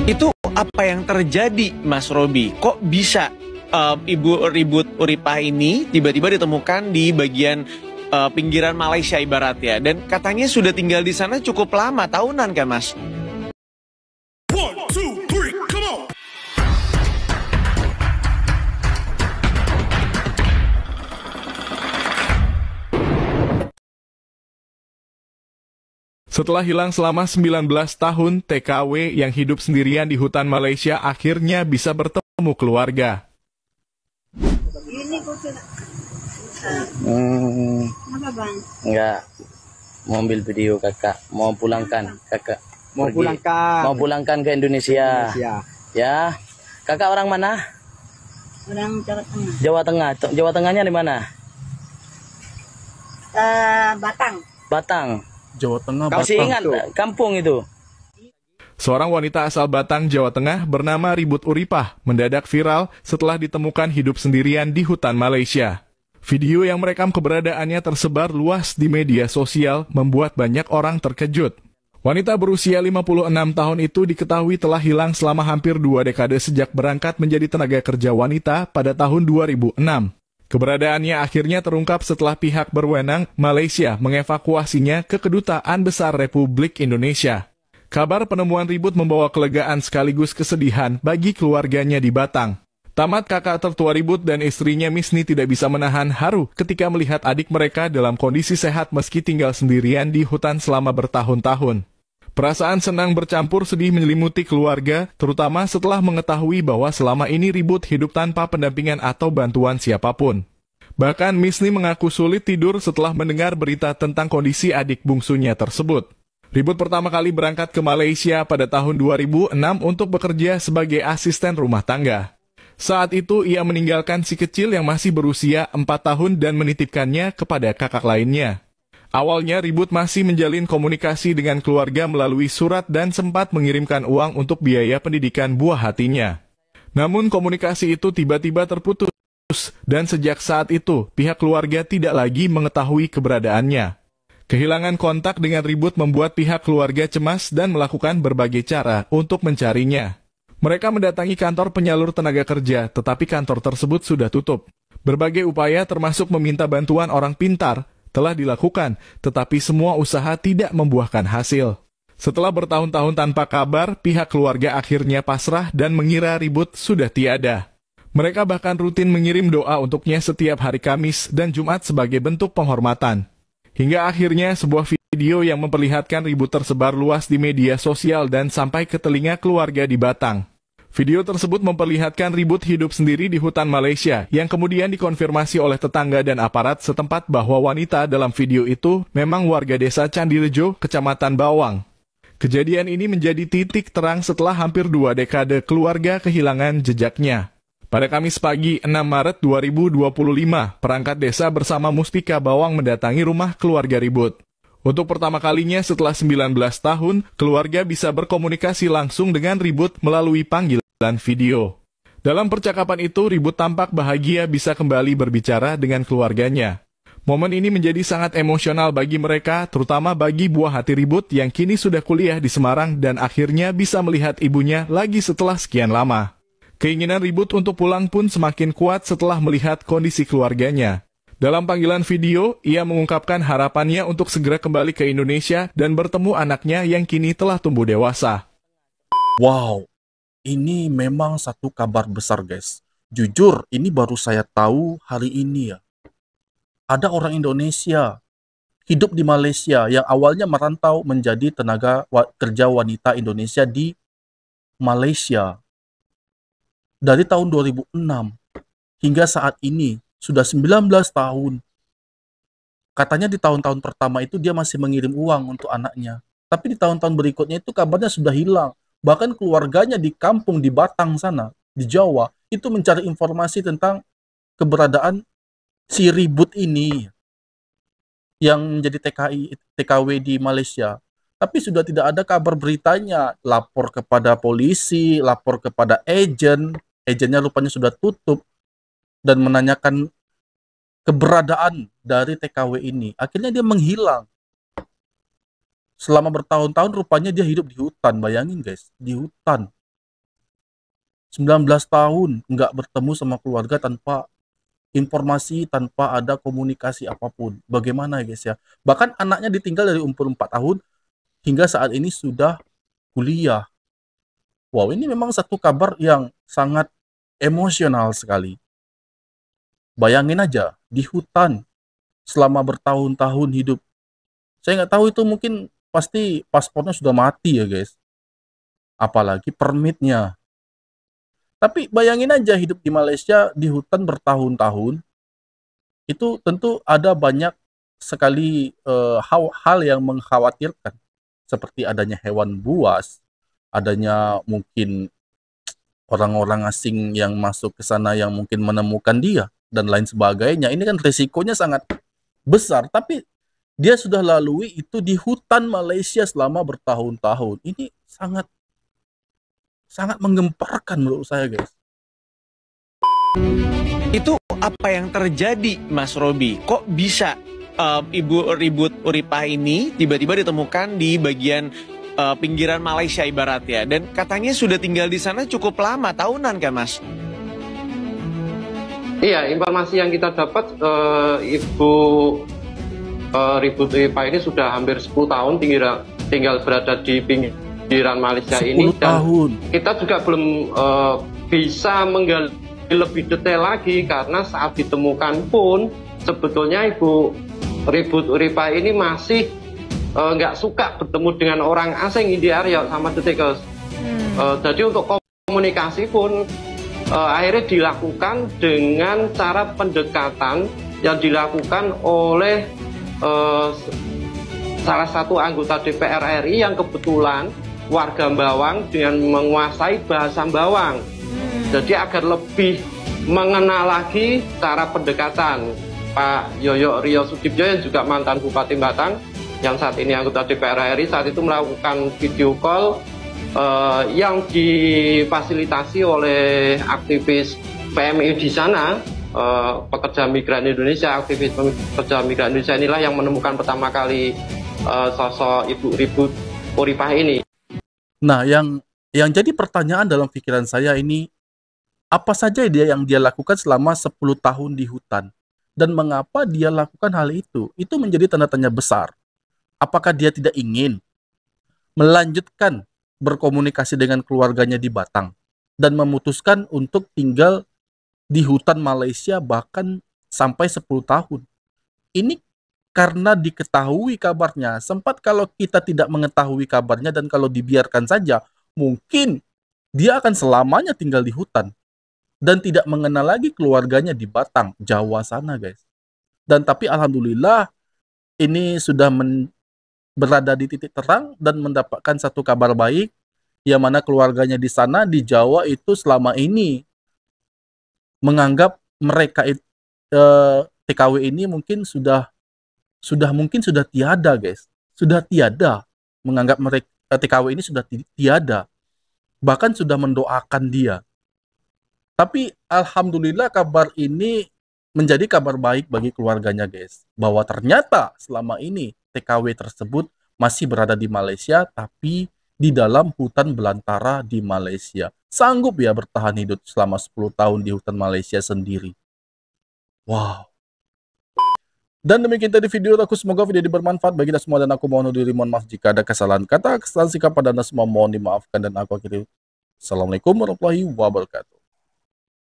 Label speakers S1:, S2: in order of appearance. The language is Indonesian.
S1: Itu apa yang terjadi, Mas Robi? Kok bisa Ibu Ribut Uripah ini tiba-tiba ditemukan di bagian pinggiran Malaysia ibarat ya? Dan katanya sudah tinggal di sana cukup lama, tahunan kan, Mas?
S2: Setelah hilang selama 19 tahun, TKW yang hidup sendirian di hutan Malaysia akhirnya bisa bertemu keluarga.
S3: Apa bang?
S4: Enggak, mau ambil video kakak, mau pulangkan kakak. Mau pulangkan ke Indonesia. Ya, kakak orang mana?
S3: Orang Jawa Tengah.
S4: Jawa Tengah. Jawa Tengahnya di mana?
S3: Batang.
S4: Batang.
S5: Jawa Tengah,
S4: Masih
S5: Batang.
S4: ingat kampung itu?
S2: Seorang wanita asal Batang, Jawa Tengah bernama Ribut Uripah mendadak viral setelah ditemukan hidup sendirian di hutan Malaysia. Video yang merekam keberadaannya tersebar luas di media sosial membuat banyak orang terkejut. Wanita berusia 56 tahun itu diketahui telah hilang selama hampir 2 dekade sejak berangkat menjadi tenaga kerja wanita pada tahun 2006. Keberadaannya akhirnya terungkap setelah pihak berwenang Malaysia mengevakuasinya ke Kedutaan Besar Republik Indonesia. Kabar penemuan Ribut membawa kelegaan sekaligus kesedihan bagi keluarganya di Batang. Tamat, kakak tertua Ribut dan istrinya Misni tidak bisa menahan haru ketika melihat adik mereka dalam kondisi sehat meski tinggal sendirian di hutan selama bertahun-tahun. Perasaan senang bercampur sedih menyelimuti keluarga, terutama setelah mengetahui bahwa selama ini Ribut hidup tanpa pendampingan atau bantuan siapapun. Bahkan Misni mengaku sulit tidur setelah mendengar berita tentang kondisi adik bungsunya tersebut. Ribut pertama kali berangkat ke Malaysia pada tahun 2006 untuk bekerja sebagai asisten rumah tangga. Saat itu ia meninggalkan si kecil yang masih berusia 4 tahun dan menitipkannya kepada kakak lainnya. Awalnya Ribut masih menjalin komunikasi dengan keluarga melalui surat dan sempat mengirimkan uang untuk biaya pendidikan buah hatinya. Namun komunikasi itu tiba-tiba terputus dan sejak saat itu pihak keluarga tidak lagi mengetahui keberadaannya. Kehilangan kontak dengan Ribut membuat pihak keluarga cemas dan melakukan berbagai cara untuk mencarinya. Mereka mendatangi kantor penyalur tenaga kerja, tetapi kantor tersebut sudah tutup. Berbagai upaya termasuk meminta bantuan orang pintar telah dilakukan, tetapi semua usaha tidak membuahkan hasil. Setelah bertahun-tahun tanpa kabar, pihak keluarga akhirnya pasrah dan mengira Ribut sudah tiada. Mereka bahkan rutin mengirim doa untuknya setiap hari Kamis dan Jumat sebagai bentuk penghormatan. Hingga akhirnya sebuah video yang memperlihatkan Ribut tersebar luas di media sosial dan sampai ke telinga keluarga di Batang. Video tersebut memperlihatkan Ribut hidup sendiri di hutan Malaysia, yang kemudian dikonfirmasi oleh tetangga dan aparat setempat bahwa wanita dalam video itu memang warga desa Candirejo, Kecamatan Bawang. Kejadian ini menjadi titik terang setelah hampir 2 dekade keluarga kehilangan jejaknya. Pada Kamis pagi 6 Maret 2025, perangkat desa bersama Muspika Bawang mendatangi rumah keluarga Ribut. Untuk pertama kalinya setelah 19 tahun, keluarga bisa berkomunikasi langsung dengan Ribut melalui panggilan video. Dalam percakapan itu, Ribut tampak bahagia bisa kembali berbicara dengan keluarganya. Momen ini menjadi sangat emosional bagi mereka, terutama bagi buah hati Ribut yang kini sudah kuliah di Semarang dan akhirnya bisa melihat ibunya lagi setelah sekian lama. Keinginan Ribut untuk pulang pun semakin kuat setelah melihat kondisi keluarganya. Dalam panggilan video, ia mengungkapkan harapannya untuk segera kembali ke Indonesia dan bertemu anaknya yang kini telah tumbuh dewasa.
S5: Wow, ini memang satu kabar besar guys. Jujur, ini baru saya tahu hari ini ya. Ada orang Indonesia hidup di Malaysia yang awalnya merantau menjadi tenaga kerja wanita Indonesia di Malaysia. Dari tahun 2006 hingga saat ini. Sudah 19 tahun. Katanya di tahun-tahun pertama itu dia masih mengirim uang untuk anaknya. Tapi di tahun-tahun berikutnya itu kabarnya sudah hilang. Bahkan keluarganya di kampung di Batang sana, di Jawa, itu mencari informasi tentang keberadaan si Ribut ini yang menjadi TKW di Malaysia. Tapi sudah tidak ada kabar beritanya. Lapor kepada polisi, lapor kepada agennya rupanya sudah tutup. Dan menanyakan keberadaan dari TKW ini. Akhirnya dia menghilang. Selama bertahun-tahun rupanya dia hidup di hutan. Bayangin guys, di hutan. 19 tahun nggak bertemu sama keluarga tanpa informasi, tanpa ada komunikasi apapun. Bagaimana ya guys ya? Bahkan anaknya ditinggal dari umur 4 tahun hingga saat ini sudah kuliah. Wow, ini memang satu kabar yang sangat emosional sekali. Bayangin aja, di hutan selama bertahun-tahun hidup. Saya nggak tahu itu mungkin pasti paspornya sudah mati ya guys. Apalagi permitnya. Tapi bayangin aja hidup di Malaysia di hutan bertahun-tahun, itu tentu ada banyak sekali hal yang mengkhawatirkan. Seperti adanya hewan buas, adanya mungkin orang-orang asing yang masuk ke sana yang mungkin menemukan dia, dan lain sebagainya. Ini kan risikonya sangat besar, tapi dia sudah lalui itu di hutan Malaysia selama bertahun-tahun. Ini sangat menggemparkan menurut saya guys.
S1: Itu apa yang terjadi Mas Robi? Kok bisa Ibu Ribut Uripah ini tiba-tiba ditemukan di bagian pinggiran Malaysia ibaratnya, dan katanya sudah tinggal di sana cukup lama, tahunan kan Mas?
S6: Iya, informasi yang kita dapat Ibu Ribut Uripah ini sudah hampir 10 tahun tinggal berada di pinggiran Malaysia ini, dan kita juga belum bisa menggali lebih detail lagi karena saat ditemukan pun sebetulnya Ibu Ribut Uripah ini masih nggak suka bertemu dengan orang asing di area sama detikers. Jadi untuk komunikasi pun akhirnya dilakukan dengan cara pendekatan yang dilakukan oleh salah satu anggota DPR RI yang kebetulan warga Bawang dengan menguasai bahasa Bawang. Jadi agar lebih mengenal lagi cara pendekatan, Pak Yoyo Rio Sudibyo yang juga mantan Bupati Batang yang saat ini anggota DPR RI saat itu melakukan video call yang difasilitasi oleh aktivis PMI di sana, pekerja migran Indonesia. Aktivis pekerja migran Indonesia inilah yang menemukan pertama kali sosok Ibu Ribut Uripah ini.
S5: Nah, yang jadi pertanyaan dalam pikiran saya ini, apa saja yang dia lakukan selama 10 tahun di hutan? Dan mengapa dia lakukan hal itu? Itu menjadi tanda tanya besar. Apakah dia tidak ingin melanjutkan berkomunikasi dengan keluarganya di Batang dan memutuskan untuk tinggal di hutan Malaysia bahkan sampai 10 tahun? Ini karena diketahui kabarnya. Sempat kalau kita tidak mengetahui kabarnya dan kalau dibiarkan saja, mungkin dia akan selamanya tinggal di hutan dan tidak mengenal lagi keluarganya di Batang, Jawa sana guys. Dan tapi alhamdulillah ini sudah berada di titik terang dan mendapatkan satu kabar baik, yang mana keluarganya di sana di Jawa itu selama ini menganggap mereka TKW ini mungkin sudah tiada guys, sudah tiada, menganggap mereka TKW ini sudah tiada, bahkan sudah mendoakan dia. Tapi alhamdulillah kabar ini menjadi kabar baik bagi keluarganya guys, bahwa ternyata selama ini TKW tersebut masih berada di Malaysia, tapi di dalam hutan belantara di Malaysia. Sanggup ya bertahan hidup selama 10 tahun di hutan Malaysia sendiri. Wow. Dan demikian tadi video aku, semoga video ini bermanfaat bagi kita semua, dan aku mohon undur diri, mohon maaf jika ada kesalahan kata, kesalahan sikap pada Anda semua mohon dimaafkan, dan aku akhiri. Assalamualaikum warahmatullahi wabarakatuh.